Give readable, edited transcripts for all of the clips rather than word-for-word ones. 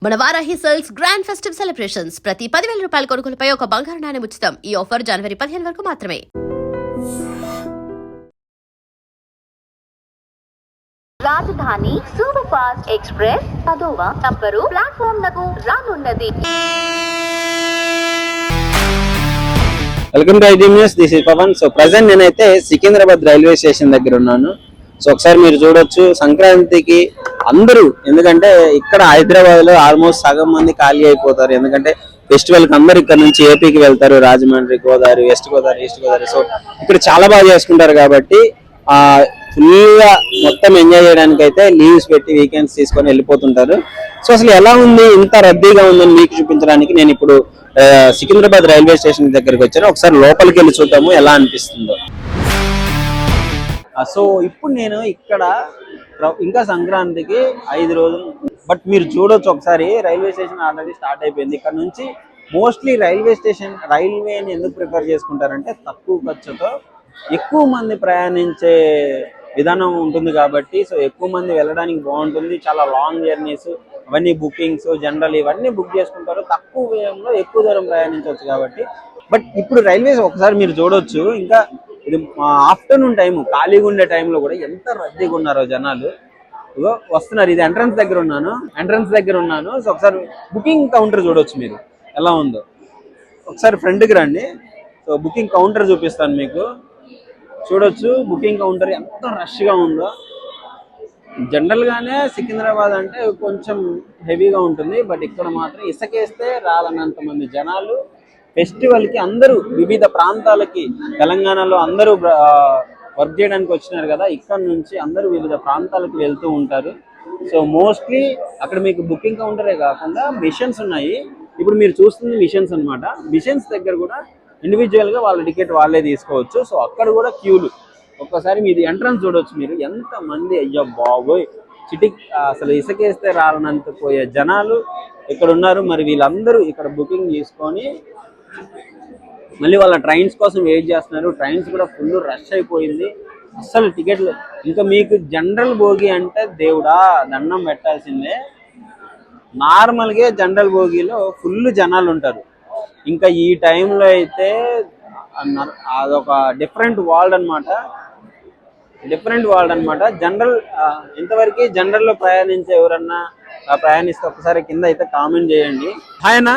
మన Varahi sales grand festive celebrations ప్రతి 10,000 రూపాయల కొనుగోలుపై ఒక బంగారు నాణెం ఉచితం. ఈ ఆఫర్ జనవరి 15 వరకు మాత్రమే. రాజధాని సూపర్ ఫాస్ట్ ఎక్స్ప్రెస్ 10వ నంబరు ప్లాట్ఫామ్ లకు రానున్నది. Welcome to ID news. This is Pavan. So present నేనైతే సికింద్రాబాద్ రైల్వే స్టేషన్ దగ్గర ఉన్నాను. సో ఒకసారి మీరు చూడొచ్చు, సంక్రాంతికి అందరూ, ఎందుకంటే ఇక్కడ హైదరాబాద్ లో ఆల్మోస్ట్ సగం మంది ఖాళీ అయిపోతారు. ఎందుకంటే ఫెస్టివల్ కి అందరు ఇక్కడ నుంచి ఏపీకి వెళ్తారు, Rajahmundry, Godavari, west Godavari, east Godavari. So ఇక్కడ చాలా బాగా చేసుకుంటారు కాబట్టి ఫుల్ గా మొత్తం ఎంజాయ్ చేయడానికి అయితే లీవ్స్ పెట్టి వీకెండ్స్ తీసుకొని వెళ్ళిపోతుంటారు. సో అసలు ఎలా ఉంది, ఇంత రద్దీగా ఉందని మీకు చూపించడానికి నేను ఇప్పుడు సికింద్రాబాద్ రైల్వే స్టేషన్ దగ్గరికి వచ్చాను. ఒకసారి లోపలికి వెళ్ళి చూద్దాము ఎలా అనిపిస్తుందో. సో ఇప్పుడు నేను ఇక్కడ ఇంకా సంక్రాంతికి 5 రోజులు, బట్ మీరు చూడొచ్చు ఒకసారి రైల్వే స్టేషన్ ఆల్రెడీ స్టార్ట్ అయిపోయింది. ఇక్కడ నుంచి మోస్ట్లీ రైల్వేని ఎందుకు ప్రిఫర్ చేసుకుంటారంటే తక్కువ ఖర్చుతో ఎక్కువ మంది ప్రయాణించే విధానం ఉంటుంది కాబట్టి. సో ఎక్కువ మంది వెళ్ళడానికి బాగుంటుంది. చాలా లాంగ్ జర్నీస్ అవన్నీ బుకింగ్స్ జనరల్ ఇవన్నీ బుక్ చేసుకుంటారు. తక్కువ వ్యయంలో ఎక్కువ దూరం ప్రయాణించవచ్చు కాబట్టి. బట్ ఇప్పుడు రైల్వేస్ ఒకసారి మీరు చూడొచ్చు, ఇంకా ఇది ఆఫ్టర్నూన్ టైము, ఖాళీగా ఉండే టైంలో కూడా ఎంత రద్దీగా ఉన్నారో జనాలు. వస్తున్నారు. ఇది ఎంట్రన్స్ దగ్గర ఉన్నాను. సో ఒకసారి బుకింగ్ కౌంటర్ చూడొచ్చు మీరు ఎలా ఉందో. ఒకసారి ఫ్రంట్కి రండి. సో బుకింగ్ కౌంటర్ చూపిస్తాను మీకు. చూడొచ్చు బుకింగ్ కౌంటర్ ఎంత రష్గా ఉందో. జనరల్గానే సికింద్రాబాద్ అంటే కొంచెం హెవీగా ఉంటుంది, బట్ ఇక్కడ మాత్రం ఇసుకేస్తే రాలన్నంత మంది జనాలు ఫెస్టివల్కి అందరూ వివిధ ప్రాంతాలకి, తెలంగాణలో అందరూ వర్క్ చేయడానికి వచ్చినారు కదా, ఇక్కడ నుంచి అందరూ వివిధ ప్రాంతాలకు వెళ్తూ ఉంటారు. సో మోస్ట్లీ అక్కడ మీకు బుకింగ్ కౌంటరే కాకుండా మిషన్స్ ఉన్నాయి. ఇప్పుడు మీరు చూస్తుంది మిషన్స్ అనమాట. మిషన్స్ దగ్గర కూడా ఇండివిజువల్గా వాళ్ళ టికెట్ వాళ్ళే తీసుకోవచ్చు. సో అక్కడ కూడా క్యూలు. ఒక్కసారి మీది ఎంట్రన్స్ చూడవచ్చు మీరు, ఎంత మంది, అయ్యో బాబోయ్, అసలు ఇసుకేస్తే రాలనంత పోయే జనాలు ఇక్కడ ఉన్నారు. మరి వీళ్ళందరూ ఇక్కడ బుకింగ్ చేసుకొని మళ్ళీ వాళ్ళ ట్రైన్స్ కోసం వెయిట్ చేస్తున్నారు. ట్రైన్స్ కూడా ఫుల్ రష్ అయిపోయింది. అస్సలు టికెట్లు, ఇంకా మీకు జనరల్ బోగి అంటే దేవుడా దండం పెట్టాల్సిందే. నార్మల్గా జనరల్ బోగిలో ఫుల్ జనాలు ఉంటారు. ఇంకా ఈ టైంలో అయితే అదొక డిఫరెంట్ వరల్డ్ అనమాట. జనరల్ ఇంతవరకు జనరల్లో ప్రయాణించే ఎవరన్నా ప్రయాణిస్తే ఒకసారి కింద అయితే కామెంట్ చేయండి. హాయ్ అన్న.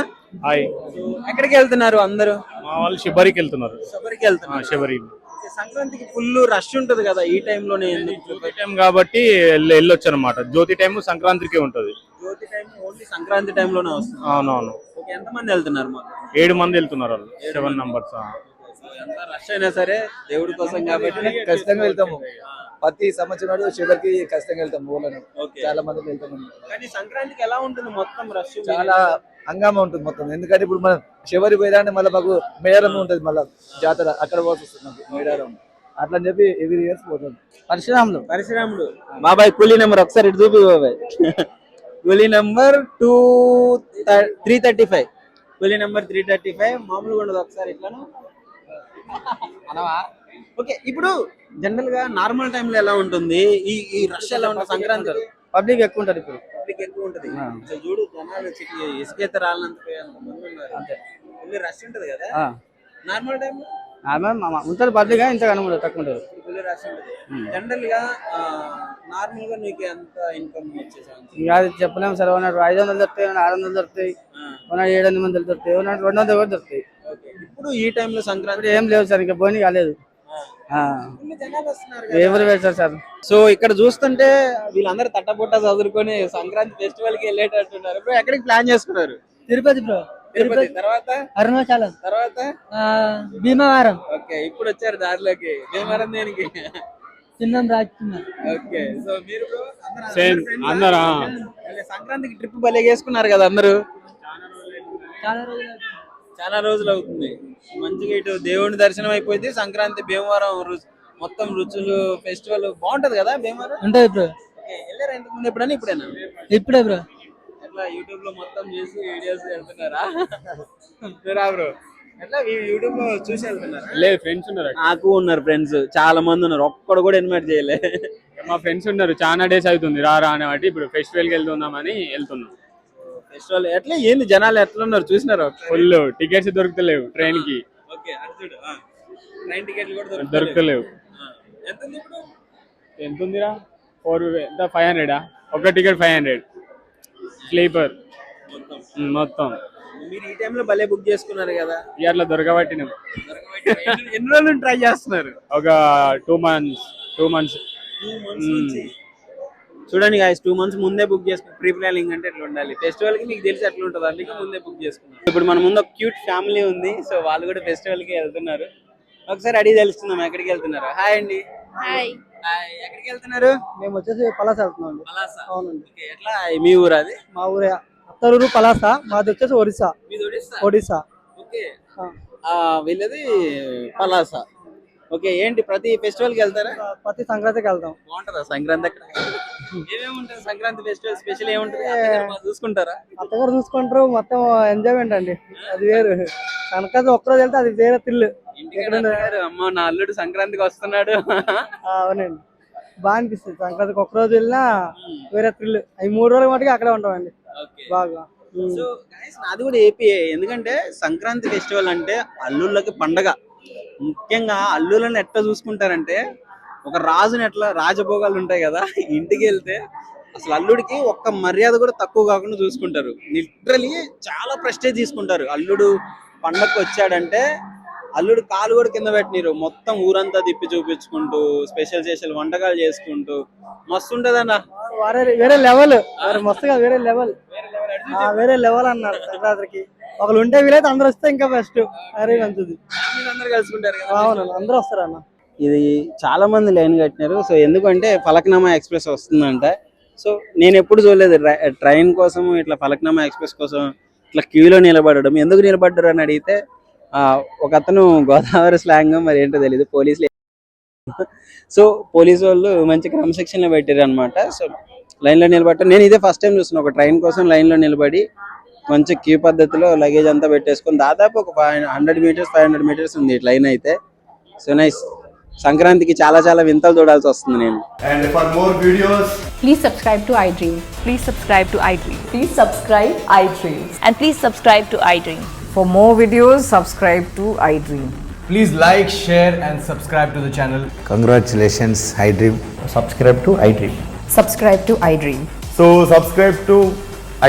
హాయ్. ఎక్కడికి వెళ్తున్నారు అందరూ? మా వాళ్ళు శబరికి వెళ్తున్నారు. శబరి సంక్రాంతికి ఫుల్ రష్ ఉంటది కదా ఈ టైంలోనే. జ్యోతి టైం కాబట్టి వెళ్ళొచ్చు అనమాట. జ్యోతి టైం సంక్రాంతికి ఉంటది. జ్యోతి టైం ఓన్లీ సంక్రాంతి టైంలోనే వస్తుంది. అవునవును. ఎంత మంది వెళ్తున్నారు? 7 మంది వెళ్తున్నారు వాళ్ళు. 7 నంబర్స్. ఎంత రష్ అయినా సరే దేవుడి కోసం కాబట్టి ఖచ్చితంగా వెళ్తాము. ప్రతి సంవత్సరం శివరికి ఖచ్చితంగా వెళ్తాము. ఊళ్ళను చాలా మంది వెళ్తాము. కానీ సంక్రాంతికి ఎలా ఉంటుంది మొత్తం రష్? చాలా హంగామా ఉంటుంది మొత్తం. ఎందుకంటే ఇప్పుడు మనం శివరి పోయినా మళ్ళీ మాకు మేడారం ఉంటుంది, మళ్ళీ జాతర అక్కడ పోతుంది మేడారం. అట్లా అని చెప్పి ఎవ్రీ ఇయర్స్ పోతుంది. పరశురాముడు బాబాయ్ కూలీ నెంబర్ ఒకసారి ఇటు చూపి బాబాయ్. కూలీ నెంబర్ 335. కూలీ నెంబర్ 335 మామూలుగా ఉండదు. ఒకసారి ఇట్లాను అనవా. ఓకే, ఇప్పుడు జనరల్ గా నార్మల్ టైంలో ఎలా ఉంటుంది ఈ రష్ ఎలా ఉంటుంది? సంక్రాంతి పబ్లిక్ ఎక్కువ ఉంటుంది. ఇప్పుడు పబ్లిక్ ఎక్కువ ఉంటుంది. చూడు జనాలు ఇసుకైతే రాలంత మంది ఉన్నారు. అంతే ఫుల్ రష్ ఉంటుంది కదా నార్మల్ టైంలో. ఉంటుంది పబ్లిక్, ఇంత కనుక తక్కువ ఉంటుంది. ఫుల్ రష్ ఉంటుంది. జనరల్ గా నార్మల్ గా నీకు ఎంత ఇన్కమ్ వచ్చేసాను? చెప్పలేము సార్. 500 దొరుకుతాయి, 600 దొరుకుతాయి, 700 మంది దొరుకుతాయి, 200 కూడా దొరుకుతాయి. ఇప్పుడు ఈ టైంలో సంక్రాంతి ఏం లేవు సార్, ఇంకా పోనీ కాలేదు. ఎవరు వేస్తారు సార్? సో ఇక్కడ చూస్తుంటే వీళ్ళందరూ తట్టబుట్ట చదువుకొని సంక్రాంతి ఫెస్టివల్ కి వెళ్ళేటట్టున్నారు. ఇప్పుడు ఎక్కడికి ప్లాన్ చేసుకున్నారు? తిరుపతి బ్రో. తిరుపతి తర్వాత అరుణాచలం, తర్వాత భీమవరం. ఓకే, ఇప్పుడు వచ్చారు దారిలోకి. భీమవరం దేనికి? చిన్నం రాజుకున్నారు. ఓకే, సో మీరు అందరా సంక్రాంతికి ట్రిప్ భలే చేసుకున్నారు కదా అందరూ? చాలా రోజులు అవుతుంది. మంచిగా ఇటు దేవుని దర్శనం అయిపోయింది. సంక్రాంతి భీమవరం మొత్తం రుచులు ఫెస్టివల్ బాగుంటది కదా భీమవరం? ఉంటుంది బ్రో. వెళ్ళారా ఇంతకుముందు ఎప్పుడైనా? ఇప్పుడే బ్రో. ఎట్లా యూట్యూబ్ లో మొత్తం చేసి వీడియోస్ వెళ్తున్నారా బ్రో? ఎట్లా యూట్యూబ్ లో చూసి వెళ్తున్నారా? లేదు, ఫ్రెండ్స్ ఉన్నారు. నాకు ఉన్నారు ఫ్రెండ్స్, చాలా మంది ఉన్నారు. ఒక్కడు కూడా ఇన్వైట్ చేయలే. మా ఫ్రెండ్స్ ఉన్నారు, చాలా డేస్ అవుతుంది రా అని బట్టి ఇప్పుడు ఫెస్టివల్ కి వెళ్తున్నామని వెళ్తున్నాం. ఫెస్టివల్ ఎట్లా ఏంది జనాలు ఎట్లా ఉన్నారు చూసినారు ఫుల్ టికెట్స్ దొరుకుతలేవు ట్రైన్ కి, ఓకే చూడు ట్రైన్ టికెట్లు కూడా దొరుకుతలేవు. ఎంత ఉంది ఇప్పుడు ఎంత ఉందిరా? 500 ఒక టికెట్ 500 స్లీపర్ మొత్తం. మీరు ఈ టైంలో భలే బుక్ చేసుకున్నారు కదా, ఇట్లా దొరకబట్టినాం. ఎన్ని రోజులు ట్రై చేస్తున్నారు? ఒక 2 months 2 months. చూడండి గాయస్ 2 months ముందే బుక్ చేసుకుని ప్రీ ప్లానింగ్ అంటే ఇట్లా ఉండాలి. ఫెస్టివల్ కి మీకు తెలిసి ఎట్లా ఉంటుంది అందుకే ముందే బుక్ చేసుకున్నాం. ఇప్పుడు మన ముందు ఒక క్యూట్ ఫ్యామిలీ ఉంది, సో వాళ్ళు కూడా ఫెస్టివల్ కి వెళ్తున్నారు. ఒకసారి అడిగి తెలుస్తున్నాం ఎక్కడికి వెళ్తున్నారు. హాయ్ అండి. హాయ్, ఎక్కడికి వెళ్తున్నారు? మేము వచ్చేసి పలాస వెళ్తున్నాం అండి. పలాస. అవునండి. ఓకే, ఎట్లా మీ ఊరు అది? మా ఊరే అత్తరూరు పలాస, మాది వచ్చేసి ఒడిశా. మీది ఒడిస్సా? ఒడిశా. ఓకే, వీళ్ళది పలాస. ఓకే, ఏంటి ప్రతి ఫెస్టివల్ కి వెళ్తారా? ప్రతి సంక్రాంతికి వెళ్తాం. బాగుంటుందా సంక్రాంతి? అక్కడ ఏమేమి ఉంటుంది సంక్రాంతి ఫెస్టివల్ స్పెషల్ ఏముంటుంది? అత్తగారు బాగా చూసుకుంటారా? అత్తగారు చూసుకుంటారు, మొత్తం ఎంజాయ్మెంట్ అండి, అది వేరు. సంక్రాంతి ఒక్కరోజు వెళ్తే అది వేరే తిల్లు. ఇంటికాడ అత్తగారు, అమ్మో నా అల్లుడు సంక్రాంతికి వస్తున్నాడు. అవునండి, బాగా అనిపిస్తుంది. సంక్రాంతికి ఒక్కరోజు వెళ్ళినా వేరే థ్రిల్. అవి 3 రోజుల మటుకు అక్కడే ఉంటామండి బాగా. సో గైస్ నాది కూడా ఏపీ, ఎందుకంటే సంక్రాంతి ఫెస్టివల్ అంటే అల్లుళ్ళకి పండగ. ముఖ్యంగా అల్లుళ్ళని ఎట్లా చూసుకుంటారంటే, ఒక రాజుని ఎట్లా రాజభోగాలు ఉంటాయి కదా, ఇంటికి వెళ్తే అసలు అల్లుడికి ఒక్క మర్యాద కూడా తక్కువ కాకుండా చూసుకుంటారు. లిటరలీ చాలా ప్రెస్టేజ్ తీసుకుంటారు. అల్లుడు పండగకి వచ్చాడంటే అల్లుడు కాలు కూడా కింద పెట్టినారు, మొత్తం ఊరంతా తిప్పి చూపించుకుంటూ స్పెషల్ వంటకాలు చేసుకుంటూ మస్తు ఉంటదన్న. వేరే లెవెల్, మస్తుగా వేరే లెవెల్, వేరే లెవెల్ అన్నారు. సంక్రాంతికి ఒకళ్ళు ఉంటే వీలైతే అందరు వస్తే ఇంకా బెస్ట్, మరీ మంచిది. అందరూ కలుసుకుంటారు కదా. అవును, అందరూ వస్తారు అన్న. ఇది చాలా మంది లైన్ కట్టినారు. సో ఎందుకంటే ఫలక్నామా ఎక్స్ప్రెస్ వస్తుందంట. సో నేను ఎప్పుడు చూడలేదు ట్రైన్ కోసం ఇట్లా ఫలక్నామా ఎక్స్ప్రెస్ కోసం ఇట్లా క్యూలో నిలబడడం. ఎందుకు నిలబడ్డారు అని అడిగితే ఒక అతను గోదావరి స్లాంగ్ మరి ఏంటో తెలియదు, పోలీసులు. సో పోలీసు వాళ్ళు మంచి క్రమశిక్షణలో పెట్టారు అనమాట. సో లైన్లో నిలబడ్డారు. నేను ఇదే ఫస్ట్ టైం చూస్తున్నా, ఒక ట్రైన్ కోసం లైన్లో నిలబడి మంచి క్యూ పద్ధతిలో లగేజ్ అంతా పెట్టేసుకొని దాదాపు ఒక 100 meters 500 meters ఉంది లైన్ అయితే. So nice. సంక్రాంతికి చాలా చాలా వింతలు చూడాల్సి వస్తుంది నేను. And for more videos, please subscribe to iDream. Please subscribe to iDream. Please subscribe iDream. And please subscribe to iDream. For more videos, subscribe to iDream. please like, share and subscribe to the channel. Congratulations, iDream. Subscribe to iDream. Subscribe to iDream. So subscribe to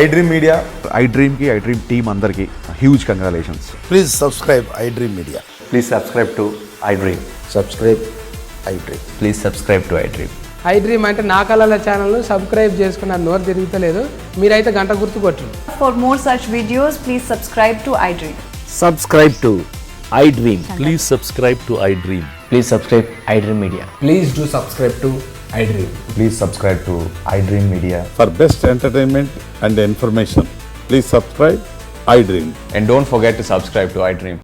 iDream Media. iDream ki iDream team andarki huge congratulations. Please subscribe iDream Media. Please subscribe to iDream. Subscribe iDream. Please subscribe to iDream. iDream అంటే నా కళల ఛానల్ను subscribe చేసుకున్న నోరు తిరుగుతలేదు, మీరైతే గంట గుర్తు కొట్టండి. For more such videos, please subscribe to iDream. Subscribe to iDream. Please subscribe to iDream. Please subscribe iDream Media. Please do subscribe to iDream. Please subscribe to iDream Media. For best entertainment and information, please subscribe iDream. And don't forget to subscribe to iDream.